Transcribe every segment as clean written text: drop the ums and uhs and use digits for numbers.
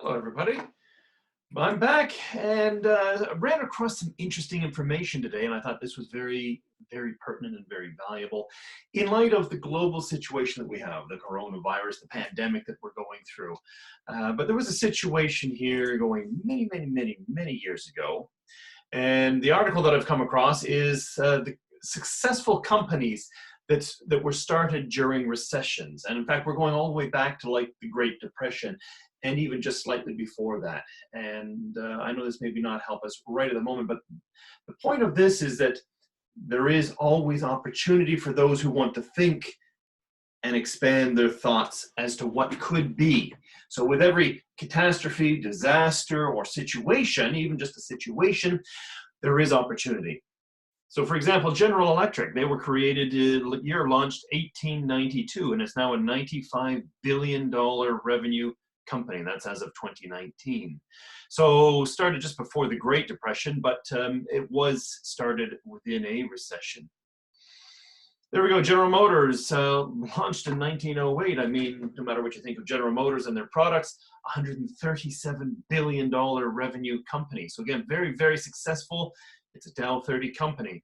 Hello, everybody. I'm back and ran across some interesting information today, and I thought this was very, very pertinent and very valuable in light of the global situation that we have, the coronavirus, the pandemic that we're going through. But there was a situation here going many, many, many, many years ago, and the article that I've come across is the successful companies that were started during recessions. And in fact, we're going all the way back to like the Great Depression and even just slightly before that. And I know this maybe not help us right at the moment, but the point of this is that there is always opportunity for those who want to think and expand their thoughts as to what could be. So with every catastrophe, disaster, or situation, even just a situation, there is opportunity. So for example, General Electric, they were created, year launched 1892, and it's now a $95 billion revenue company. That's as of 2019. So started just before the Great Depression, but it was started within a recession. There we go. General Motors launched in 1908. I mean, no matter what you think of General Motors and their products, $137 billion revenue company. So again, very, very successful. It's a Dow 30 company.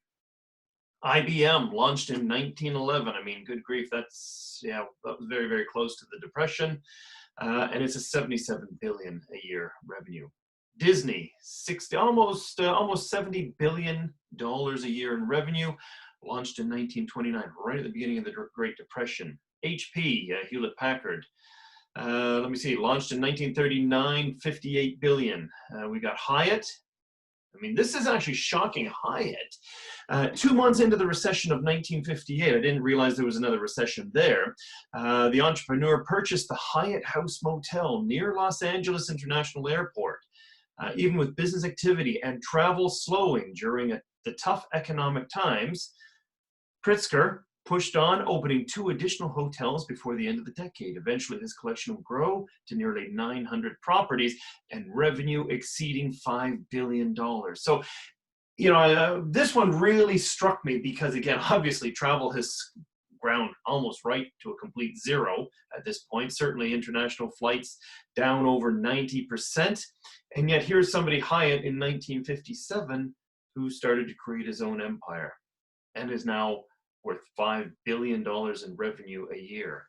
IBM launched in 1911. I mean, good grief, that was very, very close to the Depression. And it's a 77 billion a year revenue. Disney, almost $70 billion a year in revenue. Launched in 1929, right at the beginning of the Great Depression. HP, Hewlett Packard, let me see, launched in 1939, 58 billion. We got Hyatt. I mean, this is actually shocking. Hyatt, 2 months into the recession of 1958, I didn't realize there was another recession there. The entrepreneur purchased the Hyatt House Motel near Los Angeles International Airport. Even with business activity and travel slowing during the tough economic times, Pritzker pushed on, opening 2 additional hotels before the end of the decade. Eventually, this collection will grow to nearly 900 properties and revenue exceeding $5 billion. So, you know, this one really struck me because, again, obviously travel has ground almost right to a complete zero at this point. Certainly international flights down over 90%. And yet here's somebody, Hyatt, in 1957, who started to create his own empire and is now worth $5 billion in revenue a year.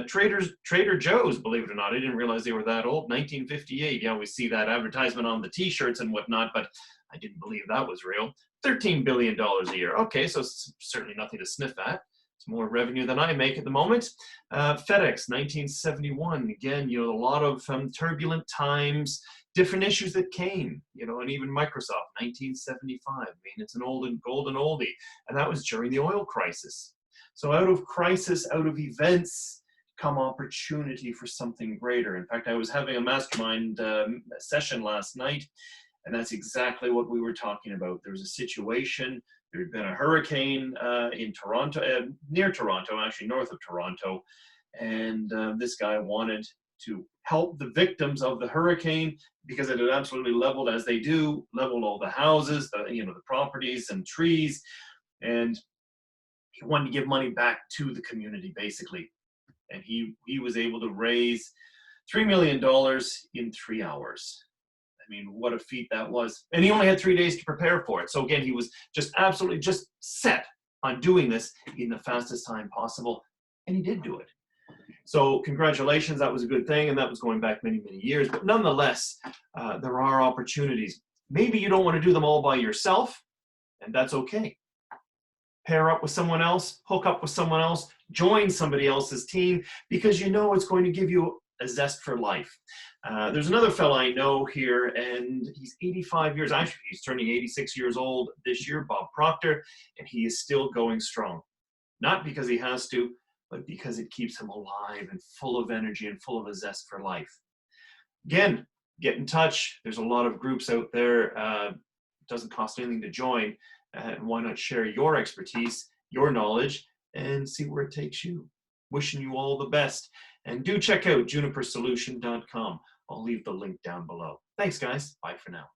Trader Joe's, believe it or not, I didn't realize they were that old. 1958, yeah, we see that advertisement on the t-shirts and whatnot, but I didn't believe that was real. $13 billion a year. Okay, so it's certainly nothing to sniff at. It's more revenue than I make at the moment. FedEx, 1971. Again, you know, a lot of turbulent times, different issues that came, you know, and even Microsoft, 1975. I mean, it's an old and golden oldie, and that was during the oil crisis. So out of crisis, out of events, come opportunity for something greater. In fact, I was having a mastermind session last night, and that's exactly what we were talking about. There was a situation, there had been a hurricane in Toronto, near Toronto, actually north of Toronto, and this guy wanted to help the victims of the hurricane because it had absolutely leveled, as they do, leveled all the houses, the properties and trees, and he wanted to give money back to the community basically. And he was able to raise $3 million in 3 hours. I mean, what a feat that was. And he only had 3 days to prepare for it. So again, he was just absolutely just set on doing this in the fastest time possible. And he did do it. So congratulations, that was a good thing. And that was going back many, many years. But nonetheless, there are opportunities. Maybe you don't want to do them all by yourself, and that's okay. Pair up with someone else, hook up with someone else, join somebody else's team, because you know it's going to give you a zest for life. There's another fella I know here, and he's 85 years, actually he's turning 86 years old this year, Bob Proctor, and he is still going strong. Not because he has to, but because it keeps him alive and full of energy and full of a zest for life. Again, get in touch. There's a lot of groups out there. It doesn't cost anything to join. And why not share your expertise, your knowledge, and see where it takes you. Wishing you all the best. And do check out junipersolution.com. I'll leave the link down below. Thanks, guys. Bye for now.